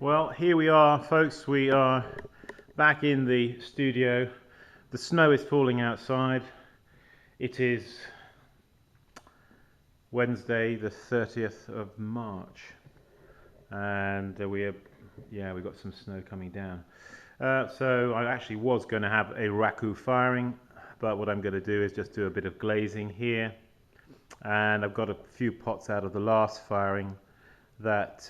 Well, here we are, folks. We are back in the studio. The snow is falling outside. It is Wednesday, the 30th of March, and we've got some snow coming down. So I actually was going to have a Raku firing, but what I'm going to do is just do a bit of glazing here, and I've got a few pots out of the last firing that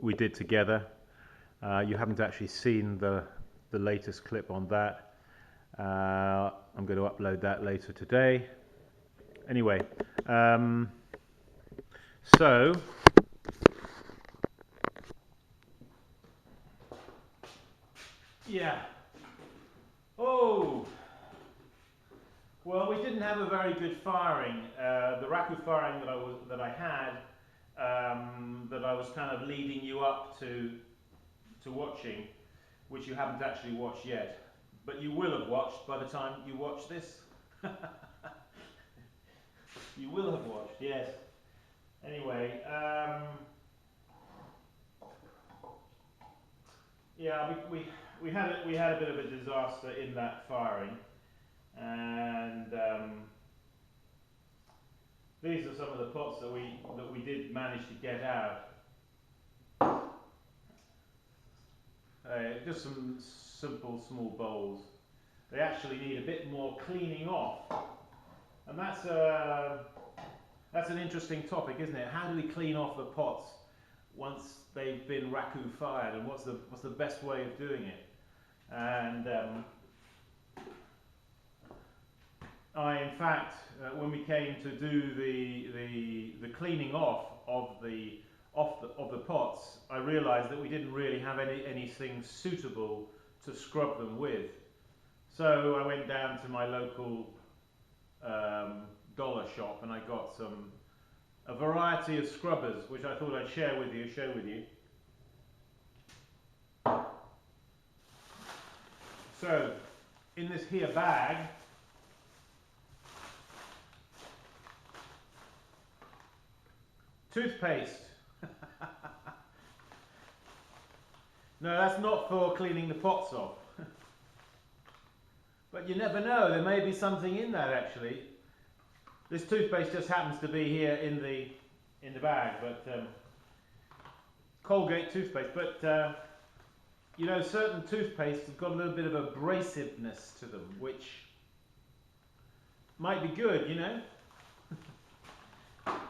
we did together. You haven't actually seen the latest clip on that. I'm going to upload that later today. Anyway, so yeah. Oh, well, we didn't have a very good firing. The Raku firing that I had, that I was kind of leading you up to watching, which you haven't actually watched yet, but you will have watched by the time you watch this. You will have watched, yes. Anyway, yeah, we had a bit of a disaster in that firing, and these are some of the pots that we did manage to get out. Just some simple small bowls. They actually need a bit more cleaning off, and that's an interesting topic, isn't it? How do we clean off the pots once they've been Raku fired, and what's the best way of doing it? And in fact, when we came to do the cleaning off of the pots, I realised that we didn't really have anything suitable to scrub them with. So I went down to my local dollar shop and I got a variety of scrubbers, which I thought I'd share with you. So in this here bag, toothpaste. No, that's not for cleaning the pots off. But you never know, there may be something in that actually. This toothpaste just happens to be here in the bag, but Colgate toothpaste. But you know, certain toothpaste have got a little bit of abrasiveness to them, which might be good, you know.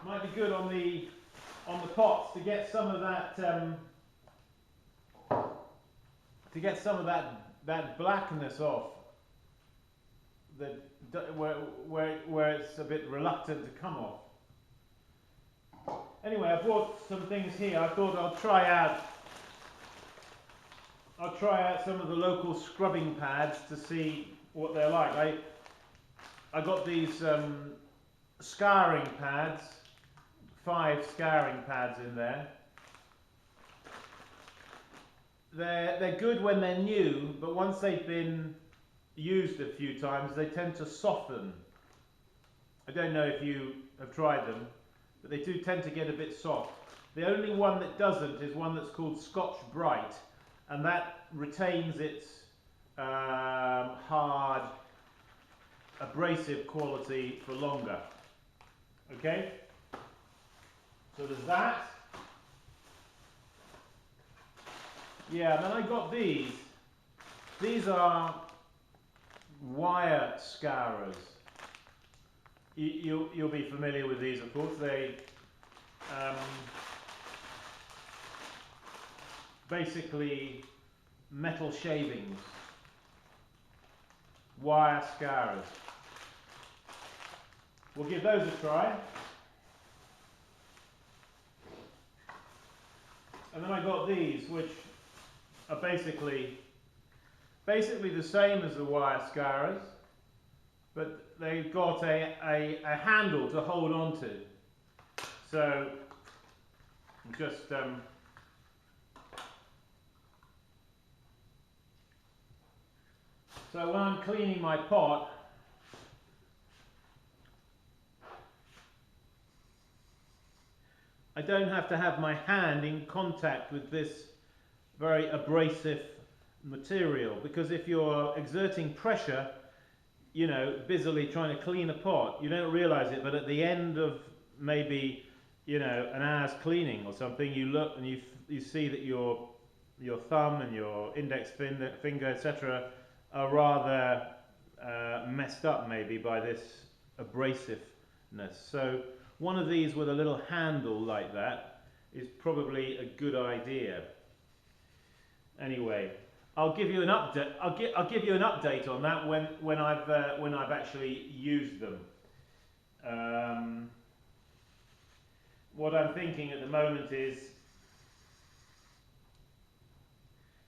Might be good on the pots to get some of that that blackness off, where it's a bit reluctant to come off. Anyway, I bought some things here. I thought I'll try out some of the local scrubbing pads to see what they're like. I got these scouring pads, 5 scouring pads in there. They're good when they're new, but once they've been used a few times, they tend to soften. I don't know if you have tried them, but they do tend to get a bit soft. The only one that doesn't is one that's called Scotch Brite, and that retains its hard, abrasive quality for longer. Okay? So there's that. Yeah, and then I got these. These are wire scourers. You'll be familiar with these, of course. They basically metal shavings, wire scourers. We'll give those a try. And then I got these, which are basically the same as the wire scourers, but they've got a handle to hold on to. So just so when I'm cleaning my pot, I don't have to have my hand in contact with this very abrasive material, because if you're exerting pressure, you know, busily trying to clean a pot, you don't realize it, but at the end of maybe, you know, an hour's cleaning or something, you look and you see that your thumb and your index finger, etc., are rather messed up maybe by this abrasiveness. So one of these with a little handle like that is probably a good idea. Anyway, I'll give you an update. I'll give you an update on that when I've actually used them. What I'm thinking at the moment is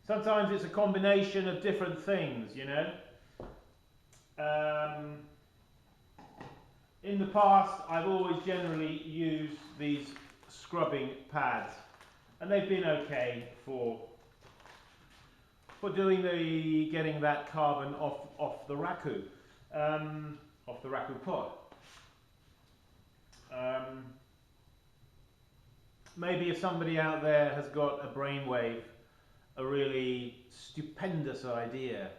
sometimes it's a combination of different things, you know. In the past, I've always generally used these scrubbing pads, and they've been okay for doing getting that carbon off the Raku, off the Raku pot. Maybe if somebody out there has got a brainwave, a really stupendous idea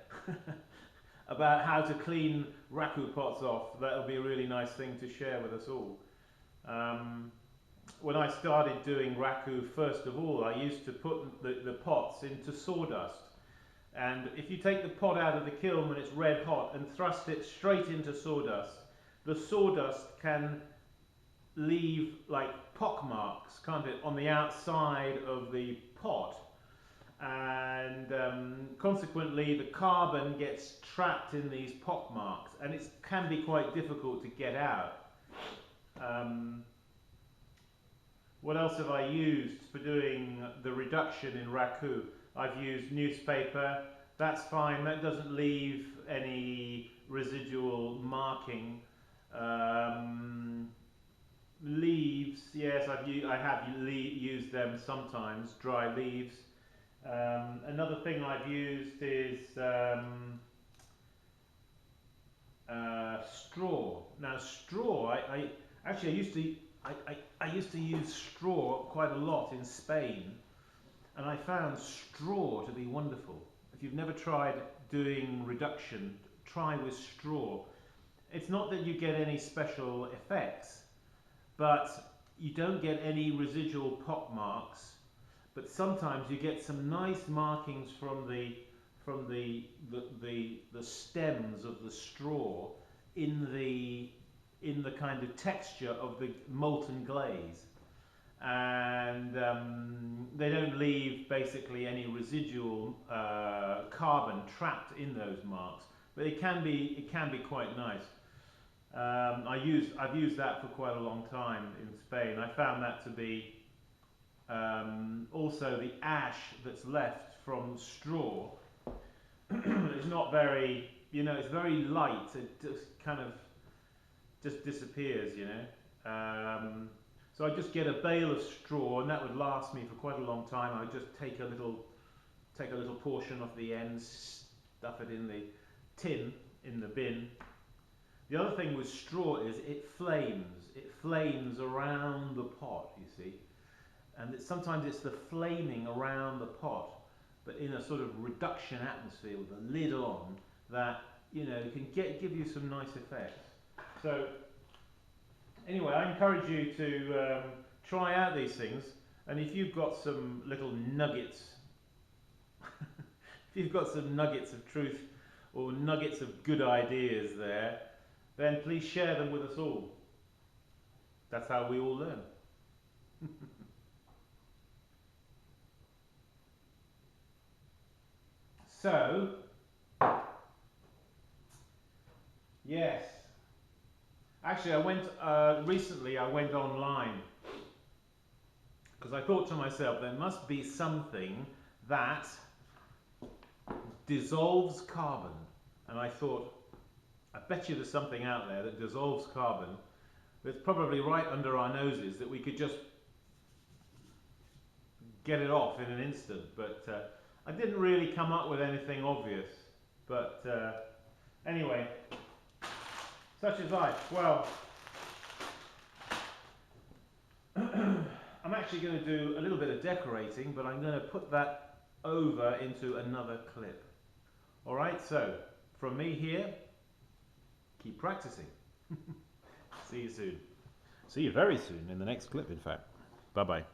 about how to clean Raku pots off, that'll be a really nice thing to share with us all. When I started doing Raku, first of all, I used to put the pots into sawdust. And if you take the pot out of the kiln when it's red hot and thrust it straight into sawdust, the sawdust can leave like pock marks, can't it, on the outside of the pot, and consequently the carbon gets trapped in these pock marks, and it can be quite difficult to get out. What else have I used for doing the reduction in Raku? I've used newspaper. That's fine, that doesn't leave any residual marking. Leaves, yes, I have used them sometimes, dry leaves. Another thing I've used is straw. Now straw, I actually I used to use straw quite a lot in Spain, and I found straw to be wonderful. If you've never tried doing reduction, try with straw. It's not that you get any special effects, but you don't get any residual pock marks, but sometimes you get some nice markings from the stems of the straw in the kind of texture of the molten glaze, and they don't leave basically any residual carbon trapped in those marks, but it can be quite nice. I've used that for quite a long time in Spain. I found that to be also the ash that's left from straw is not very, you know, it's very light. It just kind of just disappears, you know. So I just get a bale of straw, and that would last me for quite a long time. I just take a little portion off the end, stuff it in the tin, in the bin. The other thing with straw is it flames. It flames around the pot, you see. And sometimes it's the flaming around the pot, but in a sort of reduction atmosphere with the lid on, that, you know, can give you some nice effects. So anyway, I encourage you to try out these things, and if you've got some little nuggets, if you've got some nuggets of truth or nuggets of good ideas there, then please share them with us all. That's how we all learn. So, yes. Actually, recently I went online because I thought to myself, there must be something that dissolves carbon. And I thought, I bet you there's something out there that dissolves carbon that's probably right under our noses that we could just get it off in an instant. But I didn't really come up with anything obvious. But anyway, such is life. Well, actually going to do a little bit of decorating, but I'm going to put that over into another clip. Alright, so from me here, keep practicing. See you soon. See you very soon in the next clip, in fact. Bye bye.